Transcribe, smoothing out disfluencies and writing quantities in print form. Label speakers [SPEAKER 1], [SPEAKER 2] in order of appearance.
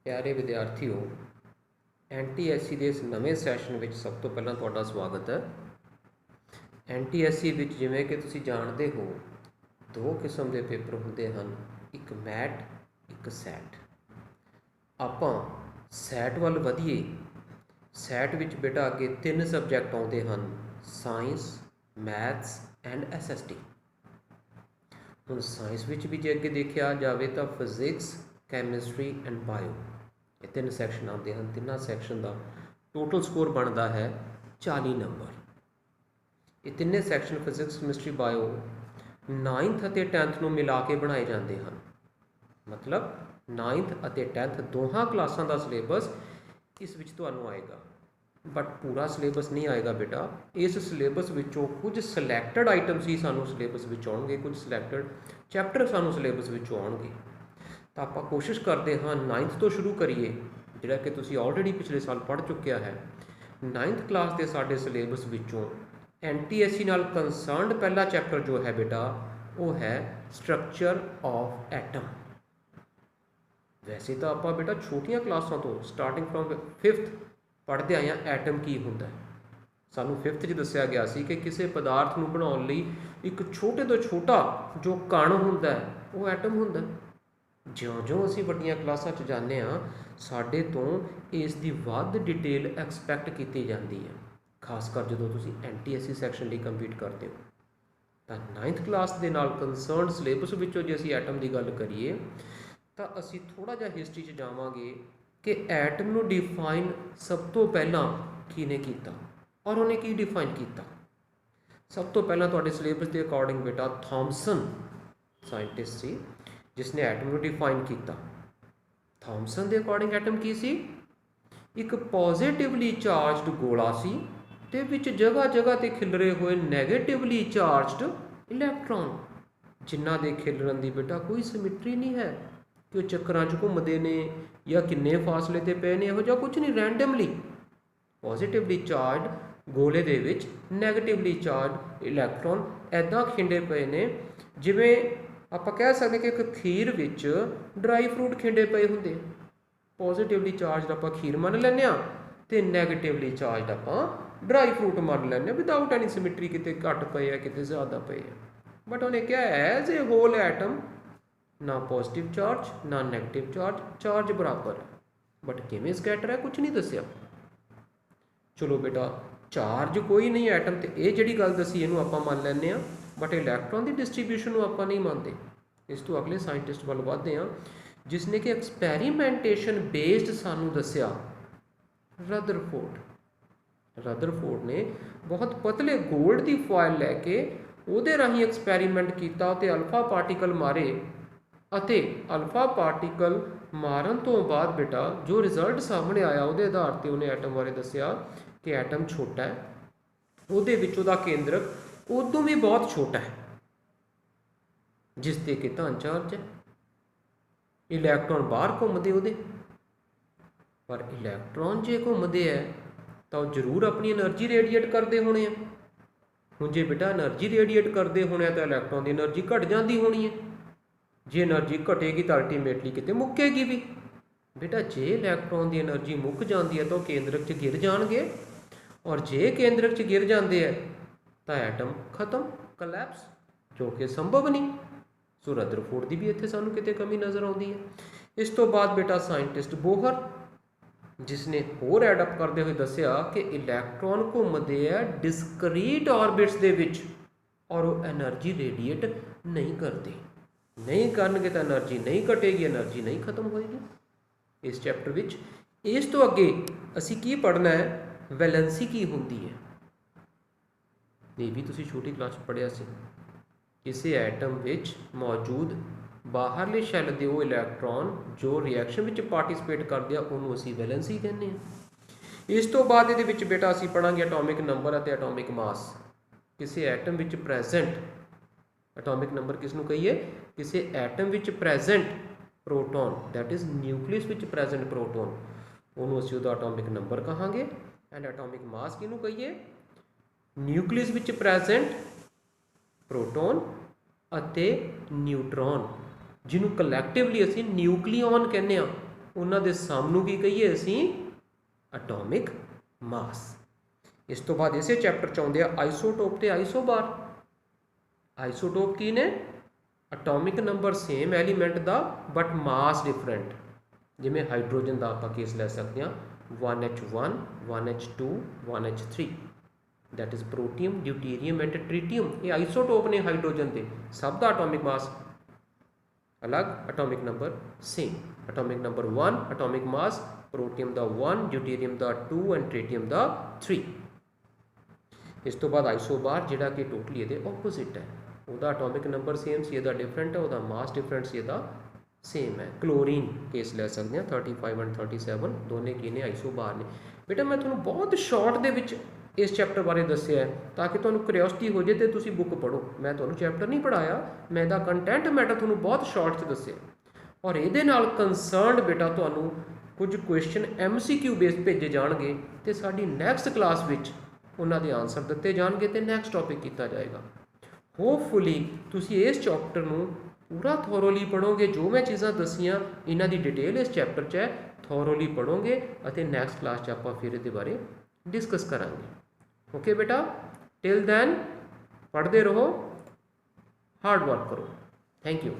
[SPEAKER 1] प्यारे विद्यार्थियों, NTSC ਦੇ ਇਸ ਨਵੇਂ ਸੈਸ਼ਨ ਵਿੱਚ ਸਭ ਤੋਂ ਪਹਿਲਾਂ ਤੁਹਾਡਾ ਸਵਾਗਤ ਹੈ। NTSC ਵਿੱਚ ਜਿਵੇਂ ਕਿ ਤੁਸੀਂ ਜਾਣਦੇ ਹੋ, ਦੋ ਕਿਸਮ ਦੇ ਪੇਪਰ ਹੁੰਦੇ ਹਨ, ਇੱਕ ਮੈਟ, ਇੱਕ ਸੈਟ। ਆਪਾਂ ਸੈਟ ਵੱਲ ਵਧੀਏ। ਸੈਟ ਵਿੱਚ ਬੇਟਾ ਅੱਗੇ 3 ਸਬਜੈਕਟ ਆਉਂਦੇ ਹਨ, ਸਾਇੰਸ, ਮੈਥਸ ਐਂਡ SST। ਹੁਣ ਸਾਇੰਸ ਵਿੱਚ ਵੀ ਜੇ ਅੱਗੇ ਦੇਖਿਆ ਜਾਵੇ ਤਾਂ ਫਿਜ਼ਿਕਸ, ਕੈਮਿਸਟਰੀ ਐਂਡ ਬਾਇਓ, ਇਹ 3 ਸੈਕਸ਼ਨ ਆਉਂਦੇ ਹਨ। ਤਿੰਨਾਂ ਸੈਕਸ਼ਨ ਦਾ ਟੋਟਲ ਸਕੋਰ ਬਣਦਾ ਹੈ 40 ਨੰਬਰ। ਇਹ ਤਿੰਨੇ section physics, chemistry, bio 9th ਅਤੇ 10th ਨੂੰ ਮਿਲਾ ਕੇ ਬਣਾਏ ਜਾਂਦੇ ਹਨ। ਮਤਲਬ 9th ਅਤੇ 10th ਦੋਹਾਂ ਕਲਾਸਾਂ ਦਾ ਸਿਲੇਬਸ ਇਸ ਵਿੱਚ ਤੁਹਾਨੂੰ ਆਏਗਾ, ਬਟ ਪੂਰਾ ਸਿਲੇਬਸ ਨਹੀਂ ਆਏਗਾ ਬੇਟਾ। ਇਸ ਸਿਲੇਬਸ ਵਿੱਚੋਂ ਕੁਝ ਸਿਲੈਕਟਡ ਆਈਟਮਸ ਹੀ ਸਾਨੂੰ ਸਿਲੇਬਸ ਵਿੱਚ ਆਉਣਗੇ, ਕੁਝ ਸਿਲੈਕਟਡ ਚੈਪਟਰ ਸਾਨੂੰ ਸਿਲੇਬਸ ਵਿੱਚੋਂ ਆਉਣਗੇ। ਤਾਂ ਆਪਾਂ ਕੋਸ਼ਿਸ਼ ਕਰਦੇ ਹਾਂ 9th ਤੋਂ ਸ਼ੁਰੂ ਕਰੀਏ, ਜਿਹੜਾ ਕਿ ਤੁਸੀਂ ਆਲਰੇਡੀ ਪਿਛਲੇ ਸਾਲ ਪੜ੍ਹ ਚੁੱਕਿਆ ਹੈ। 9th ਕਲਾਸ ਦੇ ਸਾਡੇ ਸਿਲੇਬਸ ਵਿੱਚੋਂ NTSC ਨਾਲ ਕੰਸਰਨਡ ਪਹਿਲਾ ਚੈਪਟਰ ਜੋ ਹੈ ਬੇਟਾ, ਉਹ ਹੈ ਸਟਰਕਚਰ ਆਫ ਐਟਮ। ਵੈਸੇ ਤਾਂ ਆਪਾਂ ਬੇਟਾ ਛੋਟੀਆਂ ਕਲਾਸਾਂ ਤੋਂ ਸਟਾਰਟਿੰਗ ਫਰੋਮ 5th ਪੜ੍ਹਦੇ ਆਏ ਹਾਂ ਐਟਮ ਕੀ ਹੁੰਦਾ ਹੈ। ਸਾਨੂੰ 5th 'ਚ ਦੱਸਿਆ ਗਿਆ ਸੀ ਕਿ ਕਿਸੇ ਪਦਾਰਥ ਨੂੰ ਬਣਾਉਣ ਲਈ ਇੱਕ ਛੋਟੇ ਤੋਂ ਛੋਟਾ ਜੋ ਕਣ ਹੁੰਦਾ ਹੈ ਉਹ ਐਟਮ ਹੁੰਦਾ। ਜਿਉਂ-ਜਿਉਂ ਅਸੀਂ ਵੱਡੀਆਂ ਕਲਾਸਾਂ 'ਚ ਜਾਂਦੇ ਹਾਂ, ਸਾਡੇ ਤੋਂ ਇਸ ਦੀ ਵੱਧ ਡਿਟੇਲ ਐਕਸਪੈਕਟ ਕੀਤੀ ਜਾਂਦੀ ਹੈ, ਖਾਸ ਕਰ ਜਦੋਂ ਤੁਸੀਂ NTSC ਸੈਕਸ਼ਨ ਲਈ ਕੰਪੀਟ ਕਰਦੇ ਹੋ। ਤਾਂ 9th ਕਲਾਸ ਦੇ ਨਾਲ ਕੰਸਰਨਡ ਸਿਲੇਬਸ ਵਿੱਚੋਂ ਜੇ ਅਸੀਂ ਐਟਮ ਦੀ ਗੱਲ ਕਰੀਏ ਤਾਂ ਅਸੀਂ ਥੋੜ੍ਹਾ ਜਿਹਾ ਹਿਸਟਰੀ 'ਚ ਜਾਵਾਂਗੇ ਕਿ ਐਟਮ ਨੂੰ ਡਿਫਾਈਨ ਸਭ ਤੋਂ ਪਹਿਲਾਂ ਕਿਹਨੇ ਕੀਤਾ ਔਰ ਉਹਨੇ ਕੀ ਡਿਫਾਈਨ ਕੀਤਾ। ਸਭ ਤੋਂ ਪਹਿਲਾਂ ਤੁਹਾਡੇ ਸਿਲੇਬਸ ਦੇ ਅਕੋਰਡਿੰਗ ਬੇਟਾ ਥਾਮਸਨ ਸਾਇੰਟਿਸਟ ਸੀ ਜਿਸਨੇ ਐਟਮ ਨੂੰ ਡਿਫਾਈਨ ਕੀਤਾ। ਥਾਮਸਨ ਦੇ ਅਕੋਰਡਿੰਗ ਐਟਮ ਕੀ ਸੀ? ਇੱਕ ਪੋਜ਼ਿਟਿਵਲੀ ਚਾਰਜਡ ਗੋਲਾ ਸੀ ਤੇ ਵਿੱਚ ਜਗ੍ਹਾ ਜਗ੍ਹਾ ਤੇ ਖਿਲਰੇ ਹੋਏ ਨੈਗੇਟਿਵਲੀ ਚਾਰਜਡ ਇਲੈਕਟ੍ਰੋਨ, ਜਿਨ੍ਹਾਂ ਦੇ ਖਿਲਰਨ ਦੀ ਬੇਟਾ ਕੋਈ ਸਿਮੈਟਰੀ ਨਹੀਂ ਹੈ ਕਿ ਉਹ ਚੱਕਰਾਂ 'ਚ ਘੁੰਮਦੇ ਨੇ ਜਾਂ ਕਿੰਨੇ ਫਾਸਲੇ ਤੇ ਪਏ ਨੇ, ਇਹੋ ਜਿਹਾ ਕੁਝ ਨਹੀਂ। ਰੈਂਡਮਲੀ ਪੋਜ਼ਿਟਿਵਲੀ ਚਾਰਜਡ ਗੋਲੇ ਦੇ ਵਿੱਚ ਨੈਗੇਟਿਵਲੀ ਚਾਰਜਡ ਇਲੈਕਟ੍ਰੋਨ ਐਦਾਂ ਖਿੰਡੇ ਪਏ ਨੇ ਜਿਵੇਂ ਆਪਾਂ ਕਹਿ ਸਕਦੇ ਕਿ ਇੱਕ ਖੀਰ ਵਿੱਚ ਡਰਾਈ ਫਰੂਟ ਖਿੰਡੇ ਪਏ ਹੁੰਦੇ। ਪੋਜ਼ਿਟਿਵਲੀ ਚਾਰਜਡ ਆਪਾਂ ਖੀਰ ਮੰਨ ਲੈਂਦੇ ਹਾਂ ਅਤੇ ਨੈਗੇਟਿਵਲੀ ਚਾਰਜਡ ਆਪਾਂ ਡਰਾਈ ਫਰੂਟ ਮੰਨ ਲੈਂਦੇ ਹਾਂ, ਵਿਦਾਊਟ ਐਨੀ ਸਿਮੈਟਰੀ, ਕਿਤੇ ਘੱਟ ਪਏ ਆ ਕਿਤੇ ਜ਼ਿਆਦਾ ਪਏ ਆ। ਬਟ ਉਹਨੇ ਕਿਹਾ ਐਜ਼ ਏ ਹੋਲ ਐਟਮ ਨਾ ਪੋਜ਼ਿਟਿਵ ਚਾਰਜ ਨਾ ਨੈਗੇਟਿਵ ਚਾਰਜ, ਚਾਰਜ ਬਰਾਬਰ ਹੈ। ਬਟ ਕਿਵੇਂ ਸਕੈਟਰ ਹੈ ਕੁਝ ਨਹੀਂ ਦੱਸਿਆ। ਚਲੋ ਬੇਟਾ, ਚਾਰਜ ਕੋਈ ਨਹੀਂ ਐਟਮ 'ਤੇ, ਇਹ ਜਿਹੜੀ ਗੱਲ ਦੱਸੀ ਇਹਨੂੰ ਆਪਾਂ ਮੰਨ ਲੈਂਦੇ ਹਾਂ, ਬਟ ਇਲੈਕਟ੍ਰੋਨ ਦੀ ਡਿਸਟਰੀਬਿਊਸ਼ਨ ਨੂੰ ਆਪਾਂ ਨਹੀਂ ਮੰਨਦੇ। ਇਸ ਤੋਂ ਅਗਲੇ ਸਾਇੰਟਿਸਟ ਵੱਲ ਵੱਧਦੇ ਹਾਂ ਜਿਸਨੇ ਕਿ ਐਕਸਪੈਰੀਮੈਂਟੇਸ਼ਨ ਬੇਸਡ ਸਾਨੂੰ ਦੱਸਿਆ, ਰਦਰਫੋਰਡ ਨੇ ਬਹੁਤ ਪਤਲੇ ਗੋਲਡ ਦੀ ਫੋਇਲ ਲੈ ਕੇ ਉਹਦੇ ਰਾਹੀਂ ਐਕਸਪੈਰੀਮੈਂਟ ਕੀਤਾ ਅਤੇ ਅਲਫਾ ਪਾਰਟੀਕਲ ਮਾਰੇ, ਅਤੇ ਅਲਫਾ ਪਾਰਟੀਕਲ ਮਾਰਨ ਤੋਂ ਬਾਅਦ ਬੇਟਾ ਜੋ ਰਿਜ਼ਲਟ ਸਾਹਮਣੇ ਆਇਆ ਉਹਦੇ ਆਧਾਰ 'ਤੇ ਉਹਨੇ ਐਟਮ ਬਾਰੇ ਦੱਸਿਆ ਕਿ ਐਟਮ ਛੋਟਾ ਹੈ, ਉਹਦੇ ਵਿੱਚ ਉਹਦਾ ਕੇਂਦਰਕ ਉਦੋਂ ਵੀ ਬਹੁਤ ਛੋਟਾ ਹੈ ਜਿਸ 'ਤੇ ਕਿ ਧਨ ਚਾਰਜ ਹੈ। ਇਲੈਕਟ੍ਰੋਨ ਬਾਹਰ ਘੁੰਮਦੇ ਉਹਦੇ, ਪਰ ਇਲੈਕਟ੍ਰੋਨ ਜੇ ਘੁੰਮਦੇ ਹੈ ਤਾਂ ਉਹ ਜ਼ਰੂਰ ਆਪਣੀ એનર્ਜੀ ਰੇਡੀਏਟ ਕਰਦੇ ਹੋਣੇ ਆ। ਹੁਣ ਜੇ ਬੇਟਾ એનર્ਜੀ ਰੇਡੀਏਟ ਕਰਦੇ ਹੋਣੇ ਆ ਤਾਂ ਇਲੈਕਟ੍ਰੋਨ ਦੀ એનર્ਜੀ ਘਟ ਜਾਂਦੀ ਹੋਣੀ ਹੈ। ਜੇ એનર્ਜੀ ਘਟੇਗੀ ਤਾਂ ਅਲਟੀਮੇਟਲੀ ਕਿਤੇ ਮੁੱਕੇਗੀ ਵੀ। ਬੇਟਾ ਜੇ ਇਲੈਕਟ੍ਰੋਨ ਦੀ એનર્ਜੀ ਮੁੱਕ ਜਾਂਦੀ ਹੈ ਤਾਂ ਉਹ ਕੇਂਦਰਕ 'ਚ ਗਿਰ ਜਾਣਗੇ, ਔਰ ਜੇ ਕੇਂਦਰਕ 'ਚ ਗਿਰ ਜਾਂਦੇ ਹੈ ਤਾਂ ਐਟਮ ਖਤਮ, ਕਲੈਪਸ, ਜੋ ਕਿ ਸੰਭਵ ਨਹੀਂ। ਸੋ ਰਦਰਫੋਰਡ ਦੀ ਵੀ ਇੱਥੇ ਸਾਨੂੰ ਕਿਤੇ ਕਮੀ ਨਜ਼ਰ ਆਉਂਦੀ ਹੈ। ਇਸ ਤੋਂ ਬਾਅਦ ਬੇਟਾ ਸਾਇੰਟਿਸਟ ਬੋਹਰ, ਜਿਸ ਨੇ ਹੋਰ ਐਡਅਪ ਕਰਦੇ ਹੋਏ ਦੱਸਿਆ ਕਿ ਇਲੈਕਟ੍ਰੋਨ ਘੁੰਮਦੇ ਆ ਡਿਸਕਰੀਟ ਆਰਬਿਟਸ ਦੇ ਵਿੱਚ, ਔਰ ਉਹ એનર્ਜੀ ਰੇਡੀਏਟ ਨਹੀਂ ਕਰਦੇ। ਨਹੀਂ ਕਰਨਗੇ ਤਾਂ એનર્ਜੀ ਨਹੀਂ ਘਟੇਗੀ, એનર્ਜੀ ਨਹੀਂ ਖਤਮ ਹੋਏਗੀ ਇਸ ਚੈਪਟਰ ਵਿੱਚ। ਇਸ ਤੋਂ ਅੱਗੇ ਅਸੀਂ ਕੀ ਪੜ੍ਹਨਾ ਹੈ? ਵੈਲੈਂਸੀ ਕੀ ਹੁੰਦੀ ਹੈ? ਇਹ ਵੀ ਤੁਸੀਂ ਛੋਟੀ ਕਲਾਸ 'ਚ ਪੜ੍ਹਿਆ ਸੀ। ਕਿਸੇ ਐਟਮ ਵਿੱਚ ਮੌਜੂਦ ਬਾਹਰਲੇ ਸ਼ੈੱਲ ਦੇ ਉਹ ਇਲੈਕਟ੍ਰੋਨ ਜੋ ਰਿਐਕਸ਼ਨ ਵਿੱਚ ਪਾਰਟੀਸਪੇਟ ਕਰਦੇ ਆ ਉਹਨੂੰ ਅਸੀਂ ਵੈਲੈਂਸੀ ਕਹਿੰਦੇ ਹਾਂ। ਇਸ ਤੋਂ ਬਾਅਦ ਇਹਦੇ ਵਿੱਚ ਬੇਟਾ ਅਸੀਂ ਪੜ੍ਹਾਂਗੇ ਐਟੋਮਿਕ ਨੰਬਰ ਅਤੇ ਐਟੋਮਿਕ ਮਾਸ। ਕਿਸੇ ਐਟਮ ਵਿੱਚ ਪ੍ਰੈਜ਼ੈਂਟ ਐਟੋਮਿਕ ਨੰਬਰ ਕਿਸ ਨੂੰ ਕਹੀਏ? ਕਿਸੇ ਐਟਮ ਵਿੱਚ present proton, that is nucleus ਵਿੱਚ ਪ੍ਰੈਜ਼ੈਂਟ ਪ੍ਰੋਟੋਨ, ਉਹਨੂੰ ਅਸੀਂ ਉਹਦਾ ਐਟੋਮਿਕ ਨੰਬਰ ਕਹਾਂਗੇ। ਐਂਡ ਐਟੋਮਿਕ ਮਾਸ ਕਿਹਨੂੰ ਕਹੀਏ? ਨਿਊਕਲੀਅਸ ਵਿੱਚ ਪ੍ਰੈਜ਼ੈਂਟ ਪ੍ਰੋਟੋਨ ਅਤੇ ਨਿਊਟਰੋਨ, ਜਿਹਨੂੰ ਕਲੈਕਟਿਵਲੀ ਅਸੀਂ ਨਿਊਕਲੀਓਨ ਕਹਿੰਦੇ ਹਾਂ। ਉਹਨਾਂ ਦੇ ਸਮ ਨੂੰ ਕੀ ਕਹੀਏ ਅਸੀਂ, ਐਟੋਮਿਕ ਮਾਸ। ਇਸ ਤੋਂ ਬਾਅਦ ਇਸੇ ਚੈਪਟਰ 'ਚ ਆਉਂਦੇ ਆ ਆਈਸੋਟੋਪ ਤੇ ਆਈਸੋਬਾਰ। ਆਈਸੋਟੋਪ ਕੀ ਨੇ, atomic number same element the but mass different. ਜਿਵੇਂ ਹਾਈਡਰੋਜਨ ਦਾ ਆਪਾਂ ਕੇਸ ਲੈ ਸਕਦੇ ਹਾਂ 1H1 1H2 1H3, that is protium, deuterium and tritium। ਇਹ ਆਈਸੋਟੋਪ ਨੇ ਹਾਈਡਰੋਜਨ ਦੇ, ਸਭ ਦਾ ਐਟੋਮਿਕ ਮਾਸ ਅਲੱਗ, atomic number same. Atomic number 1 atomic mass, protium ਦਾ 1, ਡਿਊਟੇਰੀਅਮ ਦਾ 2 ਐਂਡ ਟ੍ਰੀਟੀਅਮ ਦਾ 3। ਇਸ ਤੋਂ ਬਾਅਦ ਆਈਸੋਬਾਰ ਜਿਹੜਾ ਕਿ ਟੋਟਲੀ ਇਹਦੇ ਆਪੋਜ਼ਿਟ ਹੈ, ਉਹਦਾ ਐਟੋਮਿਕ ਨੰਬਰ ਸੇਮ ਸੀ, ਇਹਦਾ ਡਿਫਰੈਂਟ ਹੈ, ਉਹਦਾ ਮਾਸ ਡਿਫਰੈਂਟ ਸੀ, ਇਹਦਾ ਸੇਮ ਹੈ। ਕਲੋਰੀਨ ਕੇਸ ਲੈ ਸਕਦੇ ਹਾਂ 35 ਐਂਡ 37, ਦੋਨੇ ਕੀ ਨੇ, ਆਈਸੋਬਾਰ ਨੇ। ਬੇਟਾ ਮੈਂ ਤੁਹਾਨੂੰ ਬਹੁਤ ਸ਼ਾਰਟ ਦੇ ਵਿੱਚ ਇਸ ਚੈਪਟਰ ਬਾਰੇ ਦੱਸਿਆ ਹੈ ਤਾਂ ਕਿ ਤੁਹਾਨੂੰ ਕਿਉਰਿਓਸਿਟੀ ਹੋ ਜੇ ਤੇ ਤੁਸੀਂ ਬੁੱਕ ਪੜ੍ਹੋ। ਮੈਂ ਤੁਹਾਨੂੰ ਚੈਪਟਰ ਨਹੀਂ ਪੜ੍ਹਾਇਆ, ਮੈਂ ਇਹਦਾ ਕੰਟੈਂਟ ਮੈਟਰ ਤੁਹਾਨੂੰ ਬਹੁਤ ਸ਼ਾਰਟ 'ਚ ਦੱਸਿਆ। ਔਰ ਇਹਦੇ ਨਾਲ ਕੰਸਰਨਡ ਬੇਟਾ ਤੁਹਾਨੂੰ ਕੁਝ ਕੁਐਸਚਨ MCQ ਬੇਸ ਭੇਜੇ ਜਾਣਗੇ ਤੇ ਸਾਡੀ ਨੈਕਸਟ ਕਲਾਸ ਵਿੱਚ ਉਹਨਾਂ ਦੇ ਆਨਸਰ ਦਿੱਤੇ ਜਾਣਗੇ ਤੇ ਨੈਕਸਟ ਟੌਪਿਕ ਕੀਤਾ ਜਾਏਗਾ। ਹੋਪਫੁਲੀ ਤੁਸੀਂ ਇਸ ਚੈਪਟਰ ਨੂੰ ਪੂਰਾ ਥੋਰੋਲੀ ਪੜ੍ਹੋਗੇ। ਜੋ ਮੈਂ ਚੀਜ਼ਾਂ ਦੱਸੀਆਂ ਇਹਨਾਂ ਦੀ ਡਿਟੇਲ ਇਸ ਚੈਪਟਰ 'ਚ ਹੈ, ਥੋਰੋਲੀ ਪੜ੍ਹੋਗੇ ਅਤੇ ਨੈਕਸਟ ਕਲਾਸ 'ਚ ਆਪਾਂ ਫਿਰ ਇਹਦੇ ਬਾਰੇ ਡਿਸਕਸ ਕਰਾਂਗੇ। ਓਕੇ ਬੇਟਾ, ਟਿਲ ਦੈਨ ਪੜ੍ਹਦੇ ਰਹੋ, ਹਾਰਡ ਵਰਕ ਕਰੋ। Thank you.